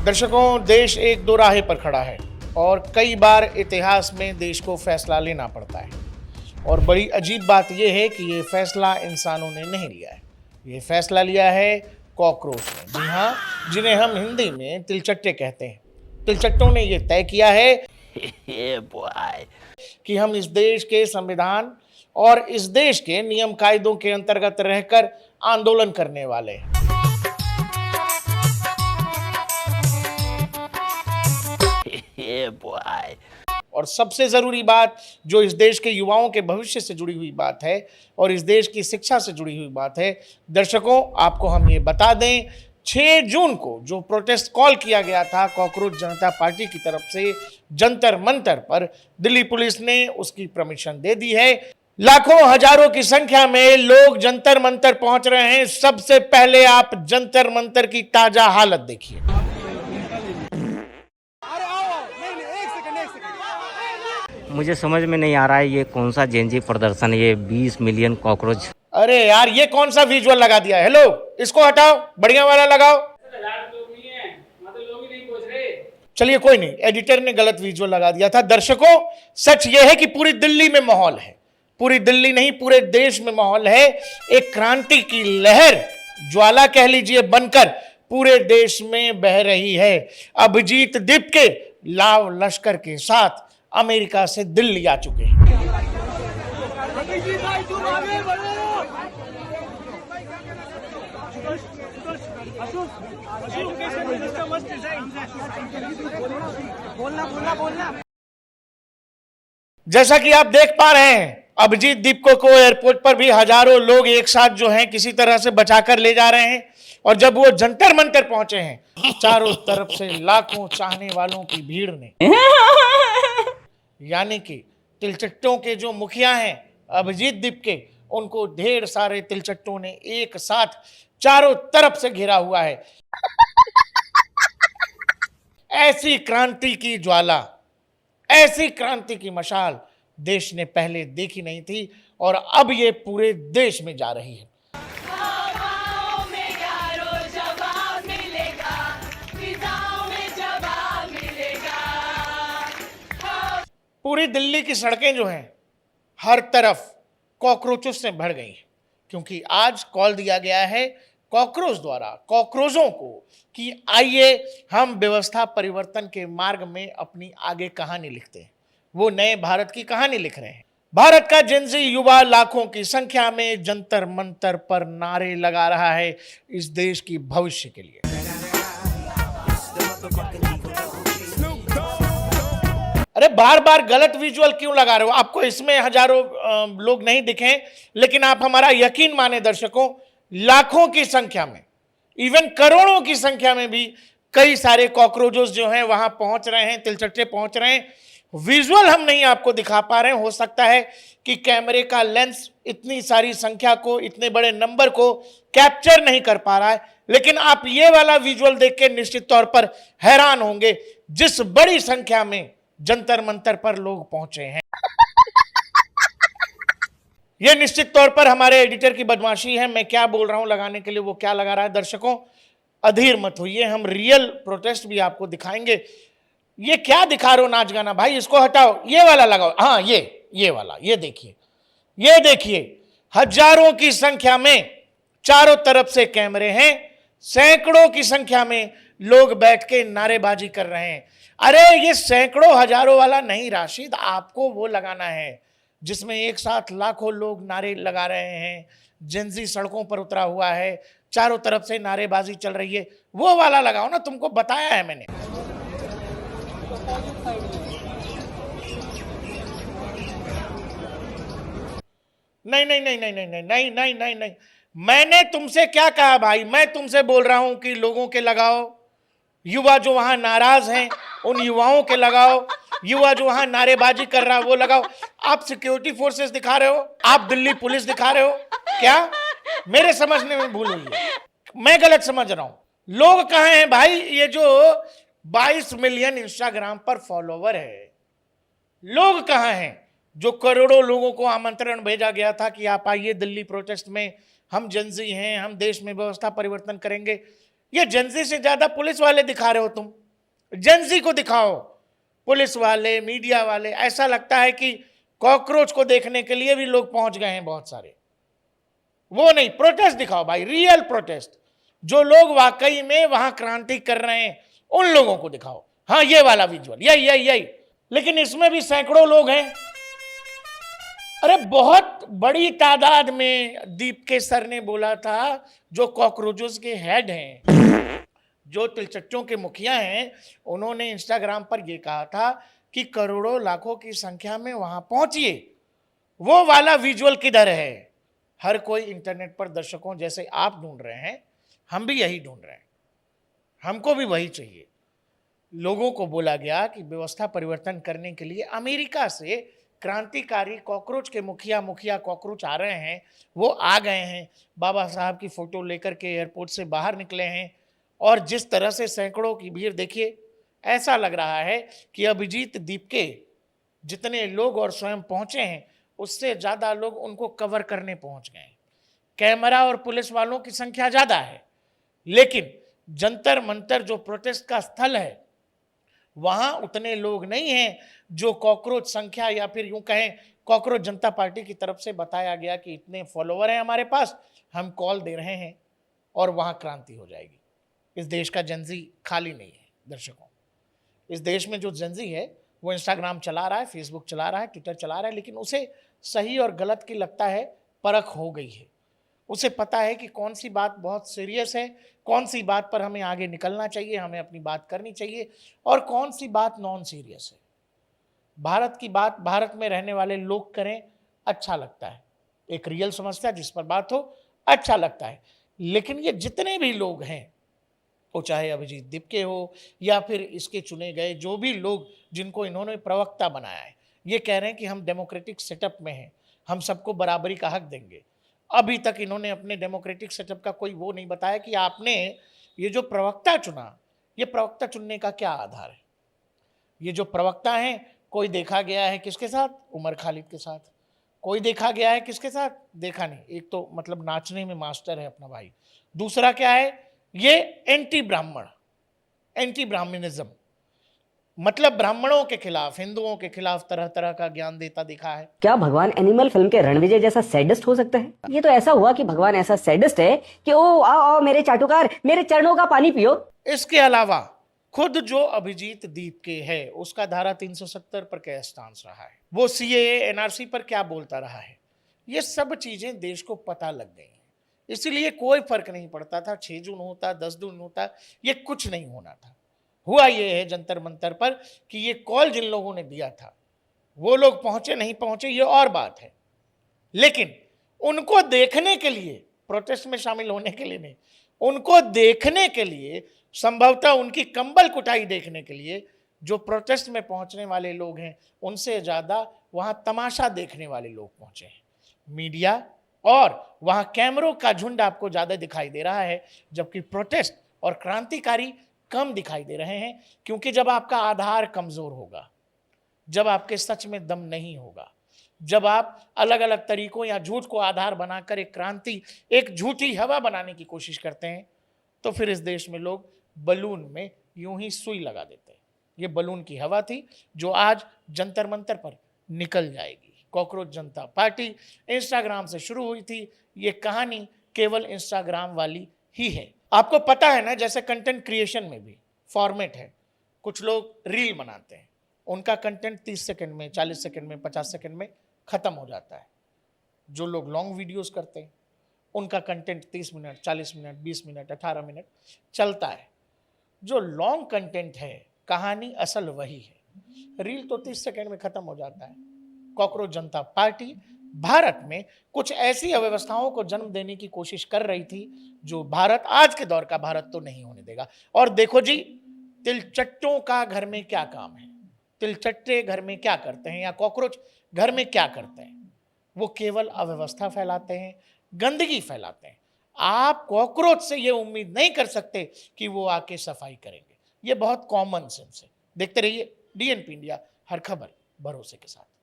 दर्शकों, देश एक दो राहे पर खड़ा है और कई बार इतिहास में देश को फैसला लेना पड़ता है। और बड़ी अजीब बात यह है कि ये फैसला इंसानों ने नहीं लिया है, ये फैसला लिया है कॉकरोच ने। जी हाँ, जिन्हें हम हिंदी में तिलचट्टे कहते हैं। तिलचट्टों ने ये तय किया है कि हम इस देश के संविधान और इस देश के नियम कायदों के अंतर्गत रहकर आंदोलन करने वाले हैं। और सबसे जरूरी बात जो इस देश के युवाओं के भविष्य से जुड़ी हुई बात है और इस देश की शिक्षा से जुड़ी हुई बात है, दर्शकों आपको हम ये बता दें, 6 जून को जो प्रोटेस्ट कॉल किया गया था कॉकरोच जनता पार्टी की तरफ से जंतर मंतर पर, दिल्ली पुलिस ने उसकी परमिशन दे दी है। लाखों हजारों की संख्या में लोग जंतर मंतर पहुंच रहे हैं। सबसे पहले आप जंतर मंतर की ताजा हालत देखिए। मुझे समझ में नहीं आ रहा है ये कौन सा जेनजी प्रदर्शन, ये 20 मिलियन कॉकरोच। अरे यार, ये कौन सा विजुअल लगा दिया है? हेलो, इसको हटाओ, बढ़िया वाला लगाओ। चलिए कोई नहीं, एडिटर ने गलत विजुअल लगा दिया था। दर्शकों, सच यह है कि पूरी दिल्ली में माहौल है, पूरी दिल्ली नहीं पूरे देश में माहौल है। एक क्रांति की लहर, ज्वाला कह लीजिए, बनकर पूरे देश में बह रही है। अभिजीत दीपके लाव लश्कर के साथ अमेरिका से दिल्ली आ चुके हैं। जैसा कि आप देख पा रहे हैं, अभिजीत दीपको को एयरपोर्ट पर भी हजारों लोग एक साथ जो हैं किसी तरह से बचाकर ले जा रहे हैं। और जब वो जंतर मंतर पहुंचे हैं, चारों तरफ से लाखों चाहने वालों की भीड़ ने, यानी कि तिलचट्टों के जो मुखिया हैं अभिजीत दीपके, उनको ढेर सारे तिलचट्टों ने एक साथ चारों तरफ से घेरा हुआ है। ऐसी क्रांति की ज्वाला, ऐसी क्रांति की मशाल देश ने पहले देखी नहीं थी और अब ये पूरे देश में जा रही है। पूरी दिल्ली की सड़कें जो हैं हर तरफ कॉकरोचों से भर गई हैं, क्योंकि आज कॉल दिया गया है कॉकरोच द्वारा कॉकरोचों को कि आइए हम व्यवस्था परिवर्तन के मार्ग में अपनी आगे कहानी लिखते हैं। वो नए भारत की कहानी लिख रहे हैं। भारत का जेनजी युवा लाखों की संख्या में जंतर मंतर पर नारे लगा रहा है इस देश की भविष्य के लिए। अरे बार बार गलत विजुअल क्यों लगा रहे हो? आपको इसमें हजारों लोग नहीं दिखे, लेकिन आप हमारा यकीन माने दर्शकों, लाखों की संख्या में, इवन करोड़ों की संख्या में भी कई सारे कॉकरोचेस जो हैं वहां पहुंच रहे हैं, तिलचट्टे पहुंच रहे हैं। विजुअल हम नहीं आपको दिखा पा रहे हैं, हो सकता है कि कैमरे का लेंस इतनी सारी संख्या को, इतने बड़े नंबर को कैप्चर नहीं कर पा रहा है, लेकिन आप ये वाला विजुअल देख के निश्चित तौर पर हैरान होंगे जिस बड़ी संख्या में जंतर मंतर पर लोग पहुंचे हैं। यह निश्चित तौर पर हमारे एडिटर की बदमाशी है। मैं क्या बोल रहा हूं लगाने के लिए, वो क्या लगा रहा है। दर्शकों अधीर मत होइए, हम रियल प्रोटेस्ट भी आपको दिखाएंगे। ये क्या दिखा रहे हो नाच गाना? भाई इसको हटाओ, ये वाला लगाओ। हाँ, ये वाला, ये देखिए, हजारों की संख्या में चारों तरफ से कैमरे हैं, सैकड़ों की संख्या में लोग बैठ के नारेबाजी कर रहे हैं। अरे ये सैकड़ों हजारों वाला नहीं राशिद, आपको वो लगाना है जिसमें एक साथ लाखों लोग नारे लगा रहे हैं, जेनजी सड़कों पर उतरा हुआ है, चारों तरफ से नारेबाजी चल रही है। वो वाला लगाओ ना, तुमको बताया है मैंने। नहीं, मैंने तुमसे क्या कहा भाई? मैं तुमसे बोल रहा हूं कि लोगों के लगाओ, युवा जो वहां नाराज हैं उन युवाओं के लगाओ, युवा जो वहां नारेबाजी कर रहा है वो लगाओ। आप सिक्योरिटी फोर्सेस दिखा रहे हो, आप दिल्ली पुलिस दिखा रहे हो क्या? मेरे समझने में भूल हुई है, मैं गलत समझ रहा हूं। लोग कहां हैं भाई? ये जो 22 मिलियन इंस्टाग्राम पर फॉलोवर है, लोग कहां हैं? जो करोड़ों लोगों को आमंत्रण भेजा गया था कि आप आइए दिल्ली प्रोटेस्ट में, हम जेनजी हैं, हम देश में व्यवस्था परिवर्तन करेंगे। ये जेंजी से ज्यादा पुलिस वाले दिखा रहे हो तुम। जेंजी को दिखाओ, पुलिस वाले, मीडिया वाले, ऐसा लगता है कि कॉकरोच को देखने के लिए भी लोग पहुंच गए हैं बहुत सारे। वो नहीं, प्रोटेस्ट दिखाओ भाई, रियल प्रोटेस्ट, जो लोग वाकई में वहां क्रांति कर रहे हैं उन लोगों को दिखाओ। हाँ, ये वाला विजुअल, यही यही यही। लेकिन इसमें भी सैकड़ों लोग हैं। अरे बहुत बड़ी तादाद में दीपके सर ने बोला था, जो कॉकरोचेस के हेड हैं, जो तिलचट्टों के मुखिया हैं, उन्होंने इंस्टाग्राम पर यह कहा था कि करोड़ों लाखों की संख्या में वहां पहुंचिए। वो वाला विजुअल किधर है? हर कोई इंटरनेट पर दर्शकों जैसे आप ढूंढ रहे हैं, हम भी यही ढूंढ रहे हैं, हमको भी वही चाहिए। लोगों को बोला गया कि व्यवस्था परिवर्तन करने के लिए अमेरिका से क्रांतिकारी कॉकरोच के मुखिया कॉकरोच आ रहे हैं। वो आ गए हैं, बाबा साहब की फोटो लेकर के एयरपोर्ट से बाहर निकले हैं, और जिस तरह से सैकड़ों की भीड़ देखिए, ऐसा लग रहा है कि अभिजीत दीपके जितने लोग और स्वयं पहुंचे हैं, उससे ज्यादा लोग उनको कवर करने पहुंच गए। कैमरा और पुलिस वालों की संख्या ज्यादा है, लेकिन जंतर मंतर जो प्रोटेस्ट का स्थल है, वहां उतने लोग नहीं हैं जो कॉकरोच संख्या, या फिर यूं कहें कॉकरोच जनता पार्टी की तरफ से बताया गया कि इतने फॉलोवर हैं हमारे पास, हम कॉल दे रहे हैं और वहां क्रांति हो जाएगी। इस देश का जेंजी खाली नहीं है दर्शकों। इस देश में जो जेंजी है वो इंस्टाग्राम चला रहा है, फेसबुक चला रहा है, ट्विटर चला रहा है, लेकिन उसे सही और गलत की लगता है परख हो गई है। उसे पता है कि कौन सी बात बहुत सीरियस है, कौन सी बात पर हमें आगे निकलना चाहिए, हमें अपनी बात करनी चाहिए, और कौन सी बात नॉन सीरियस है। भारत की बात भारत में रहने वाले लोग करें, अच्छा लगता है। एक रियल समस्या जिस पर बात हो, अच्छा लगता है। लेकिन ये जितने भी लोग हैं, वो चाहे अभिजीत दीपके हो या फिर इसके चुने गए जो भी लोग जिनको इन्होंने प्रवक्ता बनाया है, ये कह रहे हैं कि हम डेमोक्रेटिक सेटअप में हैं, हम सबको बराबरी का हक देंगे। अभी तक इन्होंने अपने डेमोक्रेटिक सेटअप का कोई वो नहीं बताया कि आपने ये जो प्रवक्ता चुना, ये प्रवक्ता चुनने का क्या आधार है। ये जो प्रवक्ता हैं, कोई देखा गया है किसके साथ? उमर खालिद के साथ। कोई देखा गया है किसके साथ? देखा नहीं। एक तो मतलब नाचने में मास्टर है अपना भाई, दूसरा क्या है, ये एंटी ब्राह्मण, एंटी ब्राह्मणिज्म, मतलब ब्राह्मणों के खिलाफ, हिंदुओं के खिलाफ तरह तरह का ज्ञान देता दिखा है। क्या भगवान एनिमल फिल्म के रणविजय जैसा सैडिस्ट हो सकता है? ये तो ऐसा हुआ कि भगवान ऐसा सैडिस्ट है कि ओ आओ आओ मेरे चाटुकार, मेरे चरणों का पानी पियो। इसके अलावा खुद जो अभिजीत दीपके है, उसका धारा 370 पर क्या स्टांस रहा है, वो सीएए एनआरसी पर क्या बोलता रहा है, ये सब चीजें देश को पता लग गई हैं। इसलिए कोई फर्क नहीं पड़ता था 6 जून होता, 10 जून होता, ये कुछ नहीं होना था। हुआ ये है जंतर मंतर पर कि ये कॉल जिन लोगों ने दिया था, वो लोग पहुंचे नहीं पहुंचे ये और बात है, लेकिन उनको देखने के लिए, प्रोटेस्ट में शामिल होने के लिए नहीं, उनको देखने के लिए, संभवतः उनकी कंबल कुटाई देखने के लिए जो प्रोटेस्ट में पहुंचने वाले लोग हैं, उनसे ज्यादा वहां तमाशा देखने वाले लोग पहुंचे हैं। मीडिया और वहां कैमरों का झुंड आपको ज्यादा दिखाई दे रहा है, जबकि प्रोटेस्ट और क्रांतिकारी कम दिखाई दे रहे हैं। क्योंकि जब आपका आधार कमजोर होगा, जब आपके सच में दम नहीं होगा, जब आप अलग अलग तरीकों या झूठ को आधार बनाकर एक क्रांति, एक झूठी हवा बनाने की कोशिश करते हैं, तो फिर इस देश में लोग बलून में यूं ही सुई लगा देते हैं। ये बलून की हवा थी जो आज जंतर मंतर पर निकल जाएगी। कॉकरोच जनता पार्टी इंस्टाग्राम से शुरू हुई थी, ये कहानी केवल इंस्टाग्राम वाली ही है। आपको पता है ना, जैसे कंटेंट क्रिएशन में भी फॉर्मेट है, कुछ लोग रील बनाते हैं, उनका कंटेंट 30 सेकंड में, 40 सेकंड में, 50 सेकंड में खत्म हो जाता है। जो लोग लॉन्ग वीडियोस करते हैं, उनका content 30 minute, 40 minute, 20 minute, 18 minute चलता है। जो लॉन्ग कंटेंट है, कहानी असल वही है। रील तो 30 सेकंड में खत्म हो जाता है। कॉकरोच जनता पार्टी भारत में कुछ ऐसी अव्यवस्थाओं को जन्म देने की कोशिश कर रही थी जो भारत, आज के दौर का भारत तो नहीं होने देगा। और देखो जी, तिलचट्टों का घर में क्या काम है, तिलचट्टे घर में क्या करते हैं, या कॉकरोच घर में क्या करते हैं? वो केवल अव्यवस्था फैलाते हैं, गंदगी फैलाते हैं। आप कॉकरोच से ये उम्मीद नहीं कर सकते कि वो आके सफाई करेंगे। ये बहुत कॉमन सेंस है। देखते रहिए DNP इंडिया, हर खबर भरोसे के साथ।